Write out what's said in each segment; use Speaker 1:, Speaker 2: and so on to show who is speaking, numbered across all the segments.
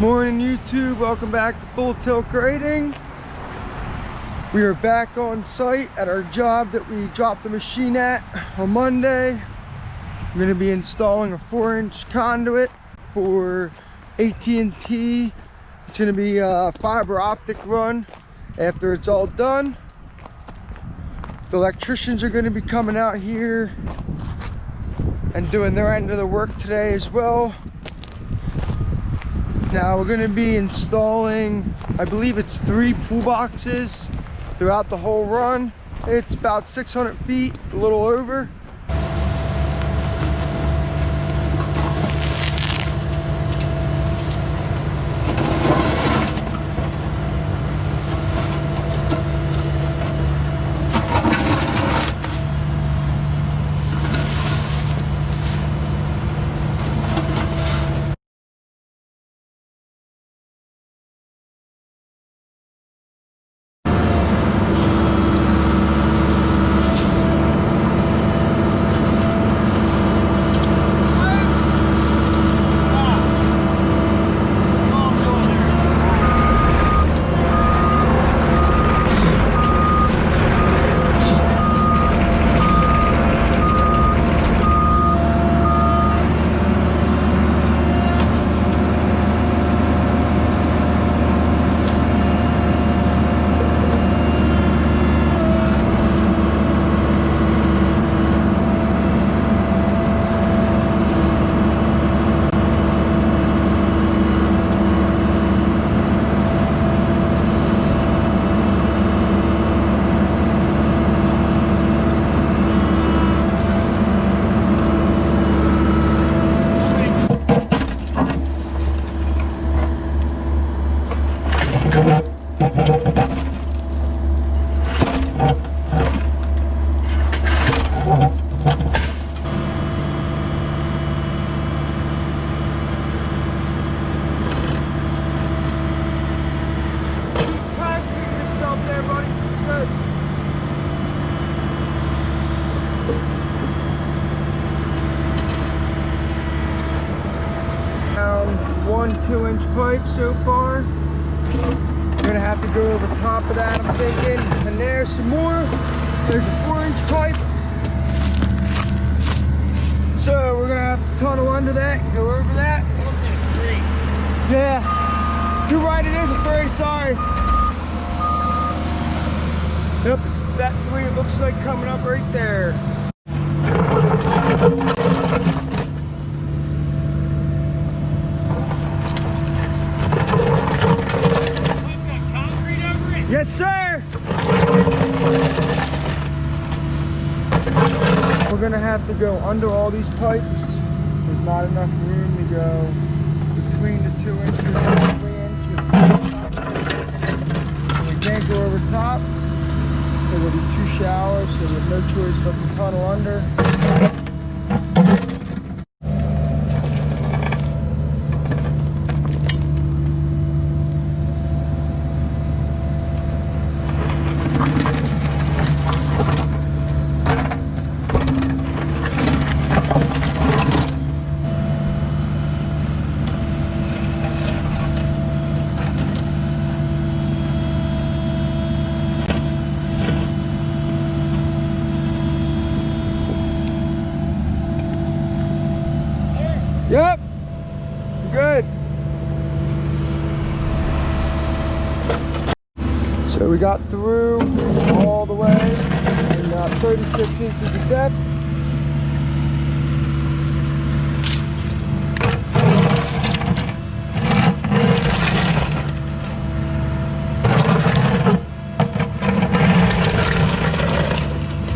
Speaker 1: Morning YouTube, welcome back to Full Tilt Grading. We are back on site at our job that we dropped the machine at on Monday. We're going to be installing a 4-inch conduit for At&t. It's going to be a fiber optic run after it's all done. The electricians are going to be coming out here and doing their end of the work today as well. Now we're going to be installing, I believe it's 3 pool boxes throughout the whole run. It's about 600 feet, a little over. One 2-inch pipe so far. We're gonna have to go over top of that, I'm thinking. And there's some more. There's a 4-inch pipe. So we're gonna have to tunnel under that, go over that. Yeah, you're right, it is a 3, sorry. Yep, it's that 3, it looks like coming up right there. Yes, sir. We're gonna have to go under all these pipes. There's not enough room to go between the 2 inches and 3 inches. And we can't go over top. So there'll be 2 showers, so we have no choice but to tunnel under. Yep, good. So we got through all the way and 36 inches of depth.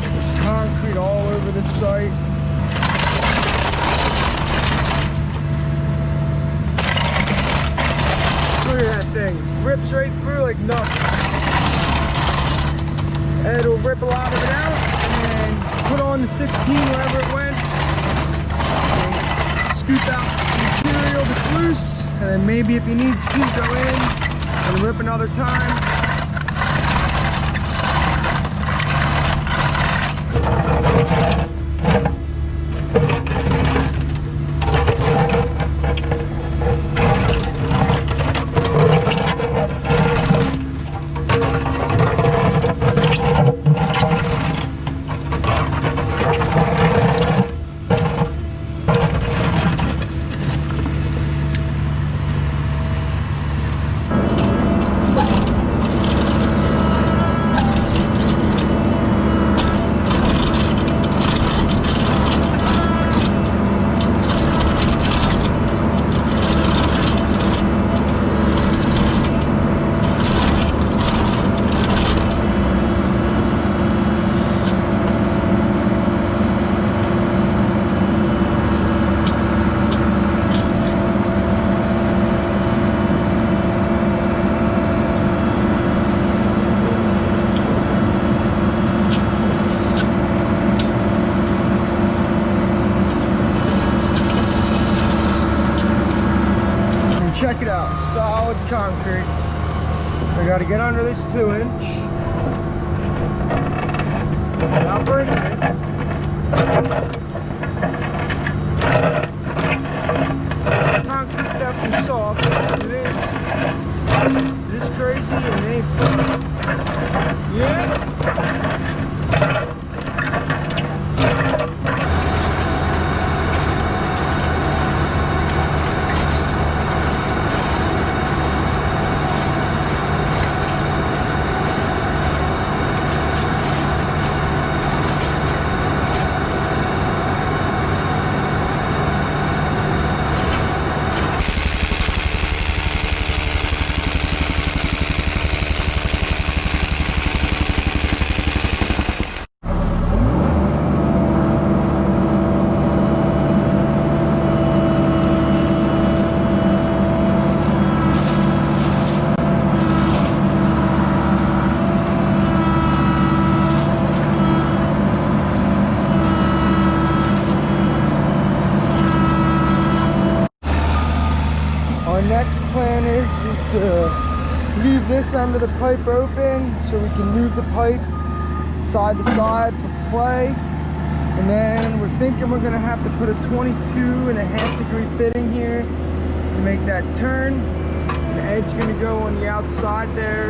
Speaker 1: There's concrete all over the site. Look at that thing, rips right through like nothing. And it'll rip a lot of it out and put on the 16 wherever it went. And scoop out the material that's loose, and then maybe if you need to, go in and rip another time. check it out, solid concrete. I gotta get under this 2-inch. Now bring it. Concrete's definitely soft. It is crazy and it ain't fun. Yeah. Our next plan is to leave this end of the pipe open so we can move the pipe side to side for play. And then we're thinking we're gonna have to put a 22.5-degree fitting here to make that turn. The edge's gonna go on the outside there.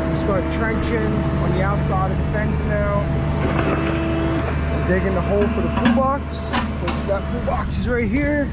Speaker 1: We start trenching on the outside of the fence now. Digging the hole for the pool box, which that pool box is right here.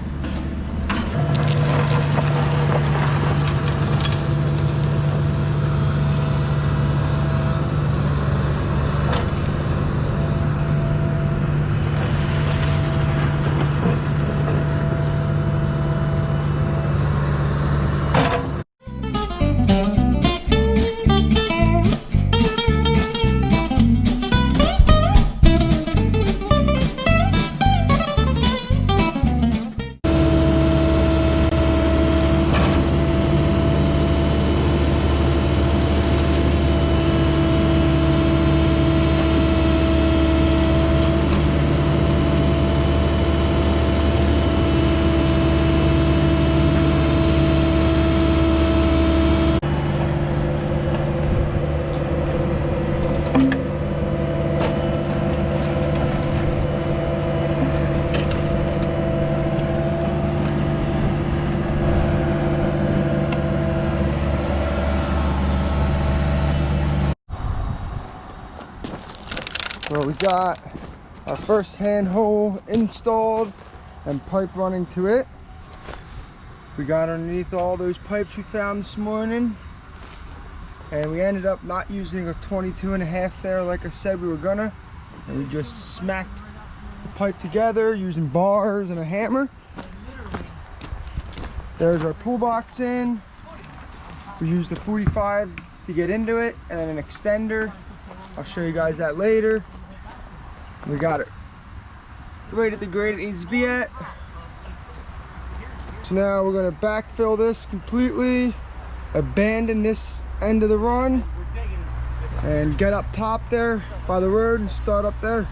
Speaker 1: Well, we got our first hand hole installed and pipe running to it. We got underneath all those pipes we found this morning, and we ended up not using a 22.5 there like I said we were gonna, and we just smacked the pipe together using bars and a hammer. There's our pool box in. We used a 45 to get into it and then an extender. I'll show you guys that later. We got it right at the grade it needs to be at. So now we're going to backfill this completely, abandon this end of the run, and get up top there by the road and start up there.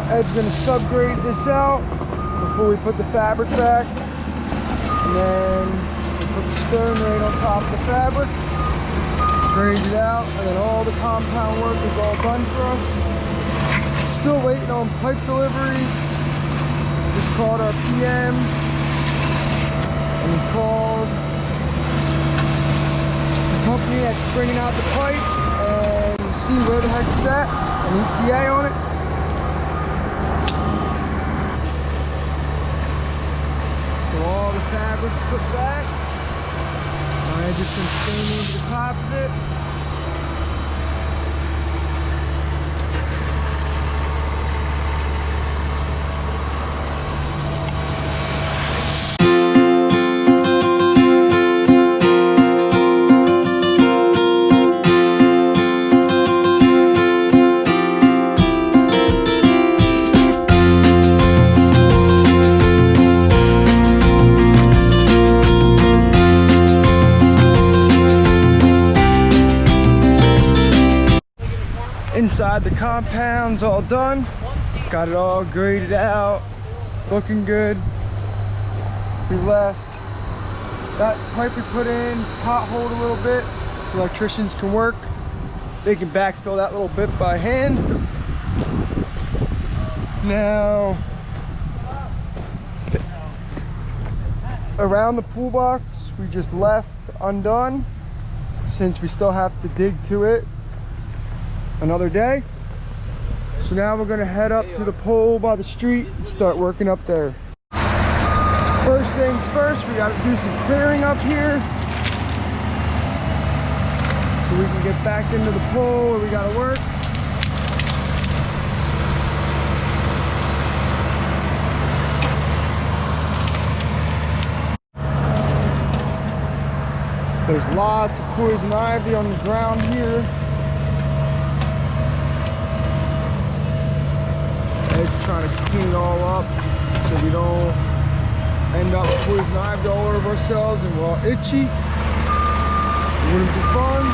Speaker 1: Ed's gonna subgrade this out before we put the fabric back, and then we put the stone right on top of the fabric, grade it out, and then all the compound work is all done for us. Still waiting on pipe deliveries. Just called our PM, and he called the company that's bringing out the pipe and see where the heck it's at, an ETA on it. All the fabric's put back. I just been staining over the top of it. Inside the compound's all done. Got it all graded out, looking good. We left that pipe we put in potholed a little bit so electricians can work. They can backfill that little bit by hand. Now, around the pool box, we just left undone since we still have to dig to it another day. So now we're gonna head up to the pole by the street and start working up there. First things first, we gotta do some clearing up here so we can get back into the pole where we gotta work. There's lots of poison ivy on the ground here. Ed's trying to clean it all up so we don't end up with poison ivy all over ourselves and we're all itchy. It wouldn't be fun.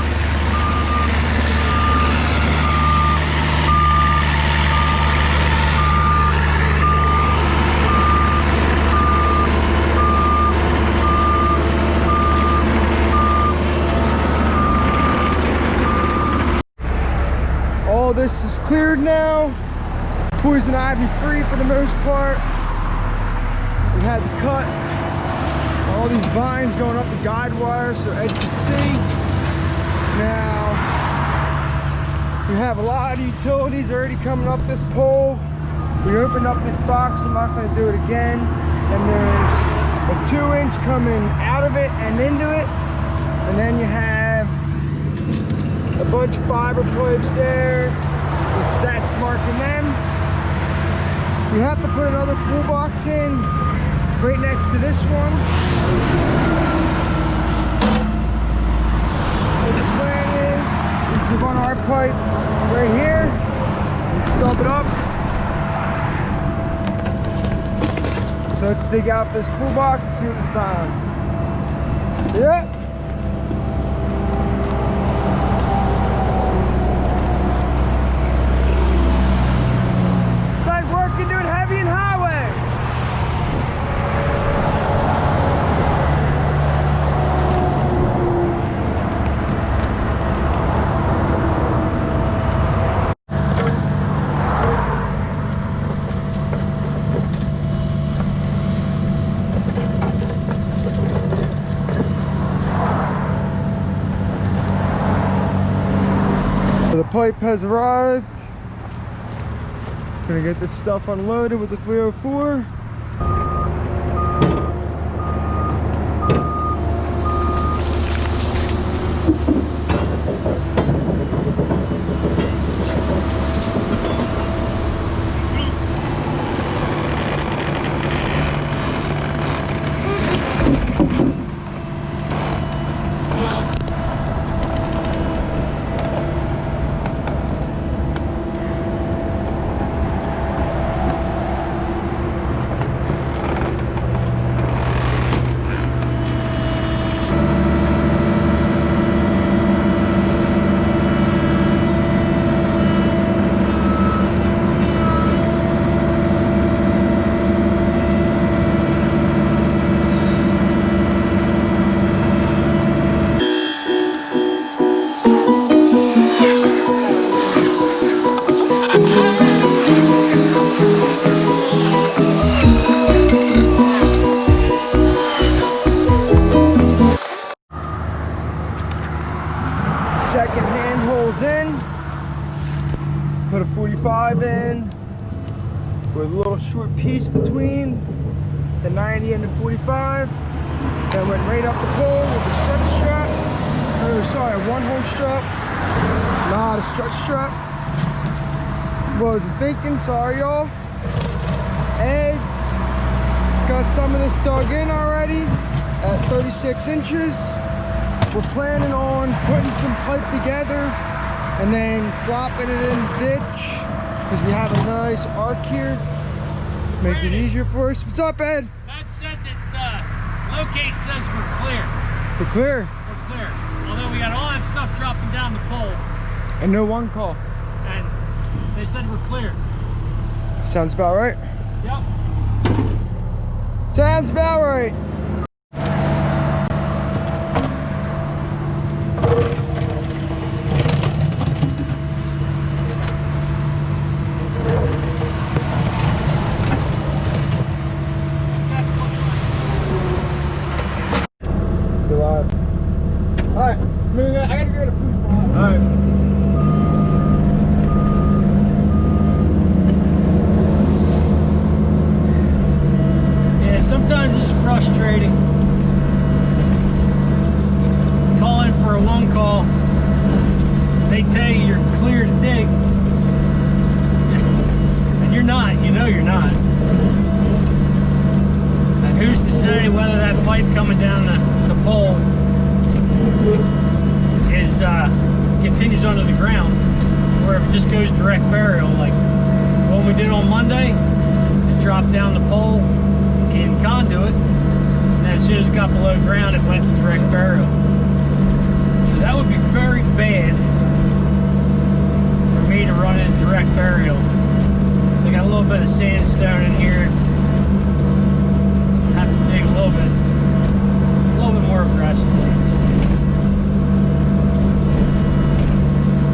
Speaker 1: All this is cleared now. Poison ivy free for the most part. We had to cut all these vines going up the guide wire so Ed could see. Now we have a lot of utilities already coming up this pole. We opened up this box, I'm not going to do it again. And there's a 2-inch coming out of it and into it. And then you have a bunch of fiber pipes there, which that's marking them. We have to put another pool box in right next to this one. What the plan is to run our pipe right here and stub it up. So let's dig out this pool box and see what we find. Yeah. Doing heavy and highway. So the pipe has arrived. Gonna get this stuff unloaded with the 304. Second handholes in, put a 45 in with a little short piece between the 90 and the 45. Then went right up the pole with a stretch strap. Oh, sorry, a 1-hole strap, not a stretch strap. Wasn't thinking, sorry y'all. Ed's got some of this dug in already at 36 inches. We're planning on putting some pipe together and then flopping it in the ditch because we have a nice arc here. Make it easier for us. What's up, Ed?
Speaker 2: That said that locate says we're clear.
Speaker 1: We're clear?
Speaker 2: We're clear. Although we got all that stuff dropping down the pole.
Speaker 1: And no one call.
Speaker 2: and they said we're clear.
Speaker 1: Sounds about right.
Speaker 2: Yep.
Speaker 1: Sounds about right. You're live. Alright, I gotta go to food spot.
Speaker 2: Alright. Sometimes it's frustrating. Call in for a one call. They tell you you're clear to dig. And you're not. You know you're not. And who's to say whether that pipe coming down the pole is continues under the ground, or if it just goes direct burial, like what we did on Monday, to drop down the pole in conduit, and as soon as it got below ground, it went to direct burial. So that would be very bad for me to run in direct burial. So I got a little bit of sandstone in here. Have to dig a little bit more aggressively.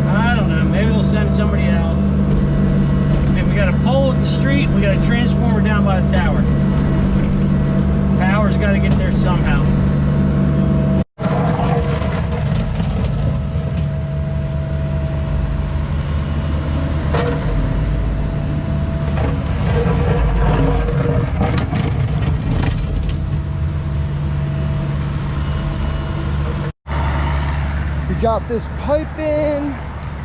Speaker 2: I don't know, maybe they'll send somebody out. If we got a pole at the street, we got a transformer down by the tower. Power's got to get there somehow.
Speaker 1: We got this pipe in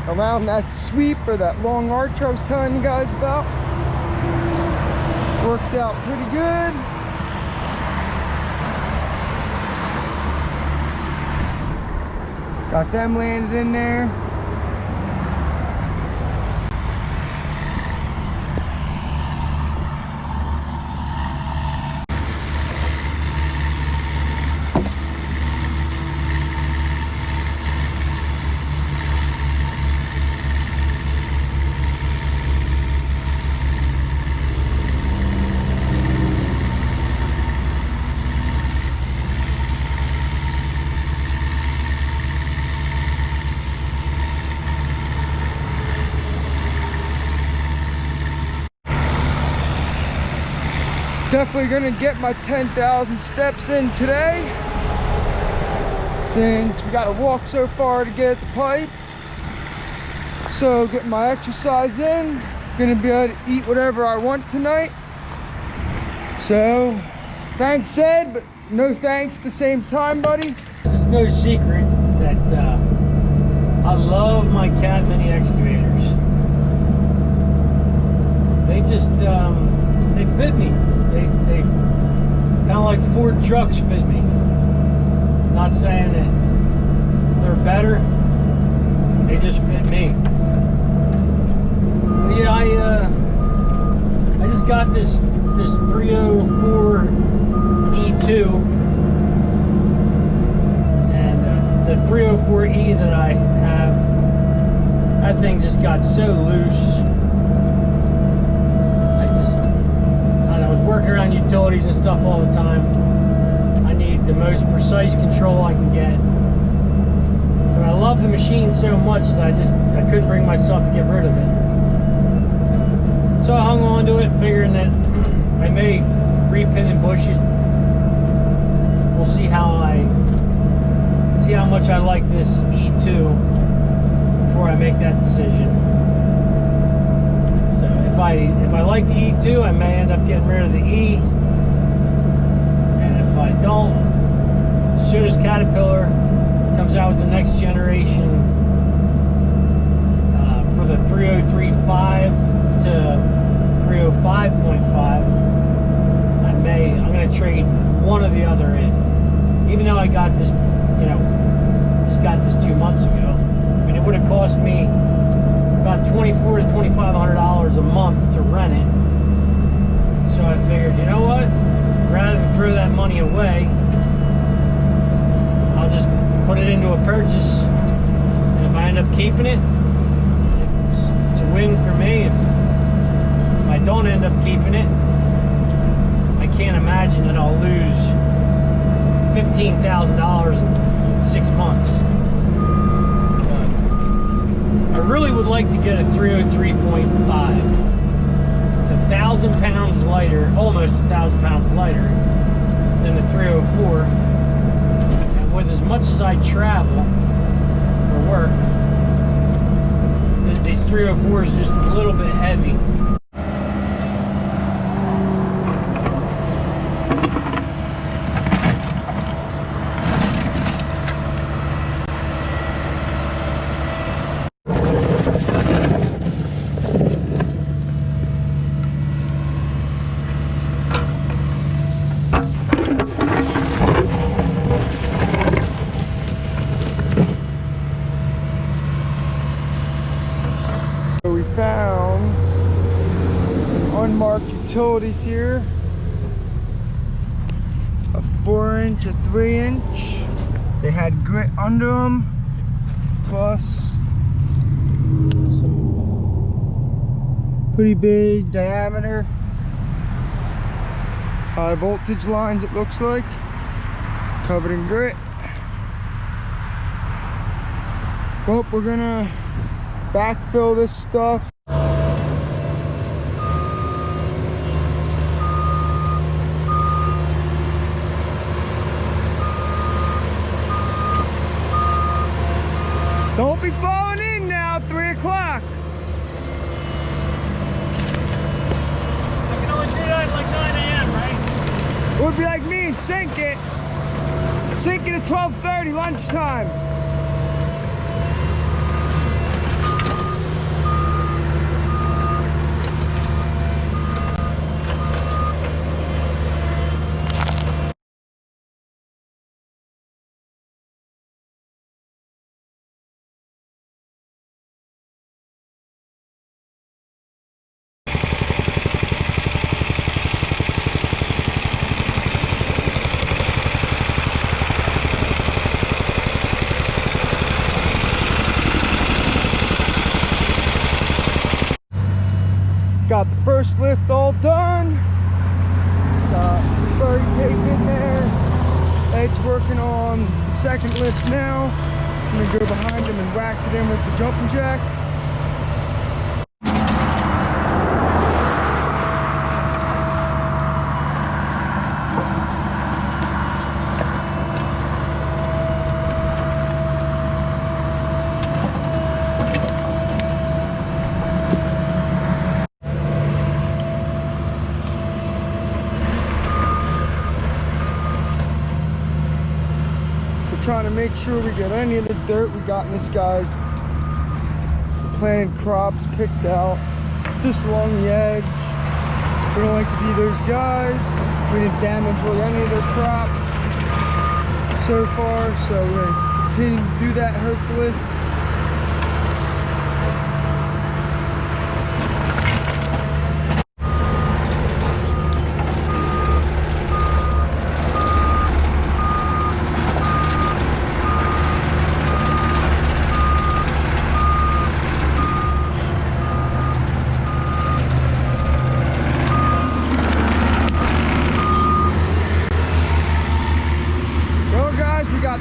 Speaker 1: around that sweep or that long arch I was telling you guys about. Worked out pretty good. Got them landed in there. Definitely gonna get my 10,000 steps in today, since we gotta walk so far to get at the pipe. So getting my exercise in, gonna be able to eat whatever I want tonight. So thanks Ed, but no thanks at the same time, buddy.
Speaker 2: It's no secret that I love my Cat Mini Excavators. They just they fit me. They kind of like Ford trucks fit me. Not saying that they're better, they just fit me. But yeah, I just got this 304 E2, and the 304E that I have, that thing just got so loose. Working around utilities and stuff all the time. I need the most precise control I can get. But I love the machine so much that I couldn't bring myself to get rid of it. So I hung on to it, figuring that I may repin and bush it. We'll see how much I like this E2 before I make that decision. If I like the E2, I may end up getting rid of the E. And if I don't, as soon as Caterpillar comes out with the next generation for the 303.5 to 305.5, I'm going to trade one or the other in. Even though I got this, just got this 2 months ago. I mean, it would have cost me about $2,400 to $2,500 a month to rent it. So I figured, you know what? Rather than throw that money away, I'll just put it into a purchase. And if I end up keeping it, it's win for me if I don't end up keeping it. I can't imagine that I'll lose $15,000 in 6 months. But I really would like to get a 303.5. It's 1,000 pounds lighter, almost 1,000 pounds lighter than the 304. And with as much as I travel for work, these 304s are just a little bit heavy.
Speaker 1: We found some unmarked utilities here. A 4-inch, a 3-inch. They had grit under them, plus some pretty big diameter high voltage lines, it looks like, covered in grit. Well, we're gonna backfill this stuff. Don't be falling in now, 3 o'clock.
Speaker 2: I can only do that at like 9 a.m., right?
Speaker 1: It would be like me and sink it. Sink it at 12:30 lunchtime. Got the first lift all done. Got the furry tape in there. Ed's working on the second lift now. I'm gonna go behind him and whack it in with the jumping jack. Trying to make sure we get any of the dirt we got in this guy's planted crops picked out just along the edge. We don't like to see those guys. We didn't damage really any of their crop so far, so we're going to continue to do that hopefully.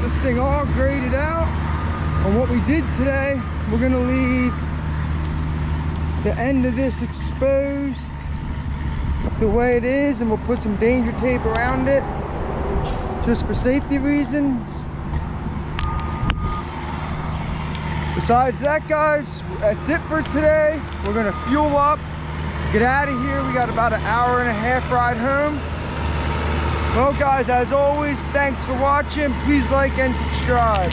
Speaker 1: This thing all graded out, and what we did today, we're going to leave the end of this exposed the way it is, and we'll put some danger tape around it just for safety reasons. Besides that, guys, that's it for today. We're going to fuel up, get out of here. We got about an hour and a half ride home. Well, guys, as always, thanks for watching. Please like and subscribe.